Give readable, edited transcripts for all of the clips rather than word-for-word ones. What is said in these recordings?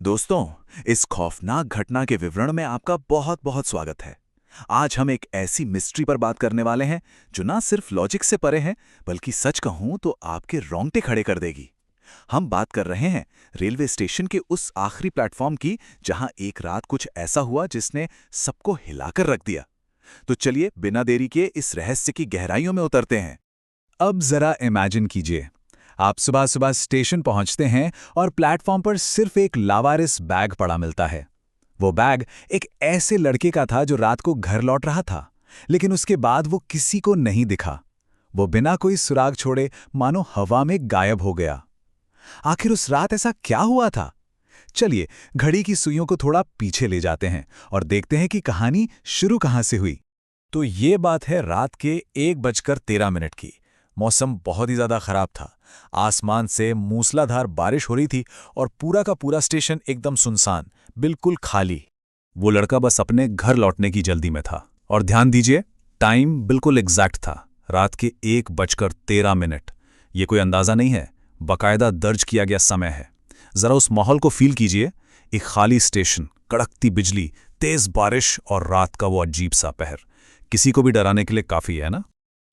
दोस्तों, इस खौफनाक घटना के विवरण में आपका बहुत बहुत स्वागत है। आज हम एक ऐसी मिस्ट्री पर बात करने वाले हैं जो ना सिर्फ लॉजिक से परे है, बल्कि सच कहूं तो आपके रोंगटे खड़े कर देगी। हम बात कर रहे हैं रेलवे स्टेशन के उस आखिरी प्लेटफॉर्म की, जहां एक रात कुछ ऐसा हुआ जिसने सबको हिलाकर रख दिया। तो चलिए बिना देरी के इस रहस्य की गहराइयों में उतरते हैं। अब जरा इमेजिन कीजिए, आप सुबह सुबह स्टेशन पहुंचते हैं और प्लेटफॉर्म पर सिर्फ एक लावारिस बैग पड़ा मिलता है। वो बैग एक ऐसे लड़के का था जो रात को घर लौट रहा था, लेकिन उसके बाद वो किसी को नहीं दिखा। वो बिना कोई सुराग छोड़े मानो हवा में गायब हो गया। आखिर उस रात ऐसा क्या हुआ था? चलिए घड़ी की सुइयों को थोड़ा पीछे ले जाते हैं और देखते हैं कि कहानी शुरू कहां से हुई। तो ये बात है रात के 1:13 की। मौसम बहुत ही ज्यादा खराब था। आसमान से मूसलाधार बारिश हो रही थी और पूरा का पूरा स्टेशन एकदम सुनसान, बिल्कुल खाली। वो लड़का बस अपने घर लौटने की जल्दी में था। और ध्यान दीजिए, टाइम बिल्कुल एग्जैक्ट था, रात के 1:13। ये कोई अंदाजा नहीं है, बाकायदा दर्ज किया गया समय है। जरा उस माहौल को फील कीजिए। एक खाली स्टेशन, कड़कती बिजली, तेज बारिश और रात का वो अजीब सा पहर। किसी को भी डराने के लिए काफी है ना?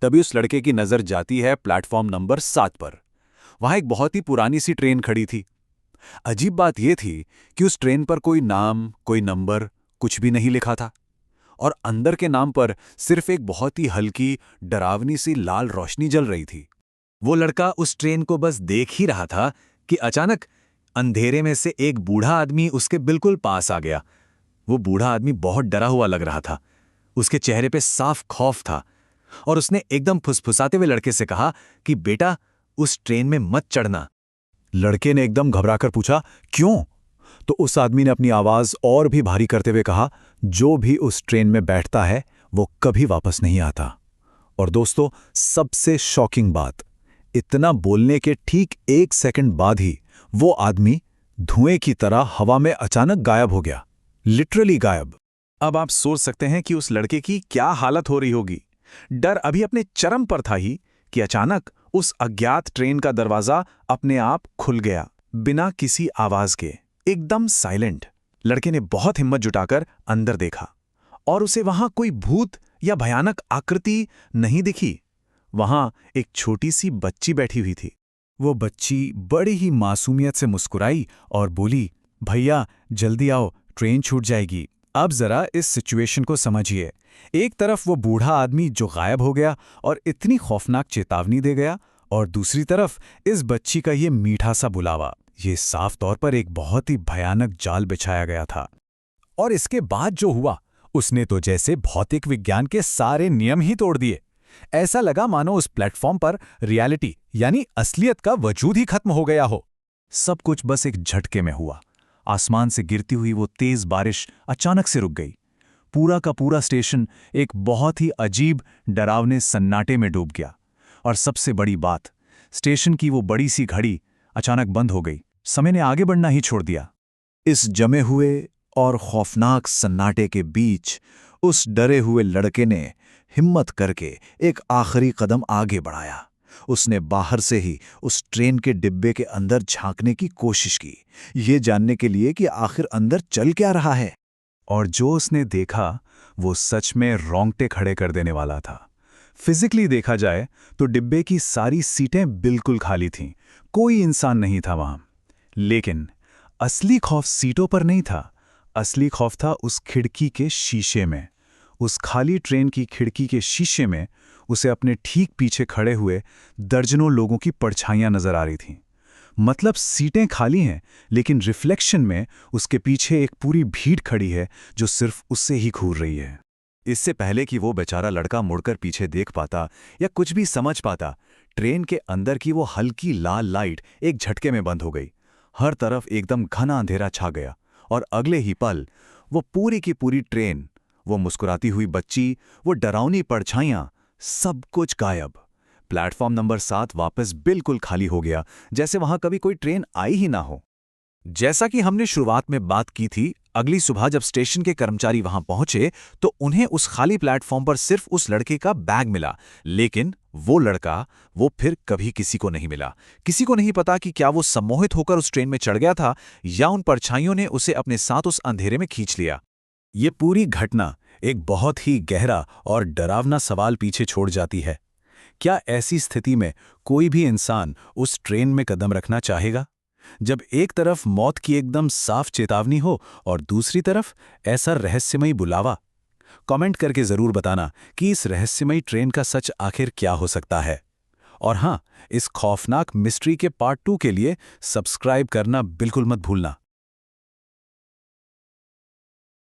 तभी उस लड़के की नजर जाती है प्लेटफॉर्म नंबर 7 पर। वहां एक बहुत ही पुरानी सी ट्रेन खड़ी थी। अजीब बात यह थी कि उस ट्रेन पर कोई नाम, कोई नंबर, कुछ भी नहीं लिखा था। और अंदर के नाम पर सिर्फ एक बहुत ही हल्की, डरावनी सी लाल रोशनी जल रही थी। वो लड़का उस ट्रेन को बस देख ही रहा था कि अचानक अंधेरे में से एक बूढ़ा आदमी उसके बिल्कुल पास आ गया। वो बूढ़ा आदमी बहुत डरा हुआ लग रहा था। उसके चेहरे पे साफ खौफ था और उसने एकदम फुसफुसाते हुए लड़के से कहा कि बेटा, उस ट्रेन में मत चढ़ना। लड़के ने एकदम घबराकर पूछा, क्यों? तो उस आदमी ने अपनी आवाज और भी भारी करते हुए कहा, जो भी उस ट्रेन में बैठता है वो कभी वापस नहीं आता। और दोस्तों, सबसे शॉकिंग बात, इतना बोलने के ठीक 1 सेकंड बाद ही वो आदमी धुएं की तरह हवा में अचानक गायब हो गया। लिटरली गायब। अब आप सोच सकते हैं कि उस लड़के की क्या हालत हो रही होगी। डर अभी अपने चरम पर था ही कि अचानक उस अज्ञात ट्रेन का दरवाजा अपने आप खुल गया, बिना किसी आवाज के, एकदम साइलेंट। लड़के ने बहुत हिम्मत जुटाकर अंदर देखा और उसे वहां कोई भूत या भयानक आकृति नहीं दिखी। वहां एक छोटी सी बच्ची बैठी हुई थी। वो बच्ची बड़ी ही मासूमियत से मुस्कुराई और बोली, भैया जल्दी आओ, ट्रेन छूट जाएगी। अब जरा इस सिचुएशन को समझिए। एक तरफ वो बूढ़ा आदमी जो गायब हो गया और इतनी खौफनाक चेतावनी दे गया, और दूसरी तरफ इस बच्ची का ये मीठा सा बुलावा। ये साफ तौर पर एक बहुत ही भयानक जाल बिछाया गया था। और इसके बाद जो हुआ, उसने तो जैसे भौतिक विज्ञान के सारे नियम ही तोड़ दिए। ऐसा लगा मानो उस प्लेटफॉर्म पर रियलिटी यानी असलियत का वजूद ही खत्म हो गया हो। सब कुछ बस एक झटके में हुआ। आसमान से गिरती हुई वो तेज बारिश अचानक से रुक गई। पूरा का पूरा स्टेशन एक बहुत ही अजीब, डरावने सन्नाटे में डूब गया। और सबसे बड़ी बात, स्टेशन की वो बड़ी सी घड़ी अचानक बंद हो गई। समय ने आगे बढ़ना ही छोड़ दिया। इस जमे हुए और खौफनाक सन्नाटे के बीच उस डरे हुए लड़के ने हिम्मत करके एक आखिरी कदम आगे बढ़ाया। उसने बाहर से ही उस ट्रेन के डिब्बे के अंदर झांकने की कोशिश की, ये जानने के लिए कि आखिर अंदर चल क्या रहा है। और जो उसने देखा वो सच में रोंगटे खड़े कर देने वाला था। फिजिकली देखा जाए तो डिब्बे की सारी सीटें बिल्कुल खाली थीं, कोई इंसान नहीं था वहां। लेकिन असली खौफ सीटों पर नहीं था, असली खौफ था उस खिड़की के शीशे में। उस खाली ट्रेन की खिड़की के शीशे में उसे अपने ठीक पीछे खड़े हुए दर्जनों लोगों की परछाइयां नजर आ रही थीं। मतलब सीटें खाली हैं, लेकिन रिफ्लेक्शन में उसके पीछे एक पूरी भीड़ खड़ी है जो सिर्फ उससे ही घूर रही है। इससे पहले कि वो बेचारा लड़का मुड़कर पीछे देख पाता या कुछ भी समझ पाता, ट्रेन के अंदर की वो हल्की लाल लाइट एक झटके में बंद हो गई। हर तरफ एकदम घना अंधेरा छा गया और अगले ही पल वो पूरी की पूरी ट्रेन, वो मुस्कुराती हुई बच्ची, वो डरावनी परछाइयां, सब कुछ गायब। प्लेटफॉर्म नंबर 7 वापस बिल्कुल खाली हो गया, जैसे वहां कभी कोई ट्रेन आई ही ना हो। जैसा कि हमने शुरुआत में बात की थी, अगली सुबह जब स्टेशन के कर्मचारी वहां पहुंचे तो उन्हें उस खाली प्लेटफॉर्म पर सिर्फ उस लड़के का बैग मिला। लेकिन वो लड़का, वो फिर कभी किसी को नहीं मिला। किसी को नहीं पता कि क्या वो सम्मोहित होकर उस ट्रेन में चढ़ गया था या उन परछाइयों ने उसे अपने साथ उस अंधेरे में खींच लिया। ये पूरी घटना एक बहुत ही गहरा और डरावना सवाल पीछे छोड़ जाती है। क्या ऐसी स्थिति में कोई भी इंसान उस ट्रेन में कदम रखना चाहेगा, जब एक तरफ मौत की एकदम साफ चेतावनी हो और दूसरी तरफ ऐसा रहस्यमयी बुलावा? कमेंट करके जरूर बताना कि इस रहस्यमयी ट्रेन का सच आखिर क्या हो सकता है। और हां, इस खौफनाक मिस्ट्री के पार्ट 2 के लिए सब्सक्राइब करना बिल्कुल मत भूलना।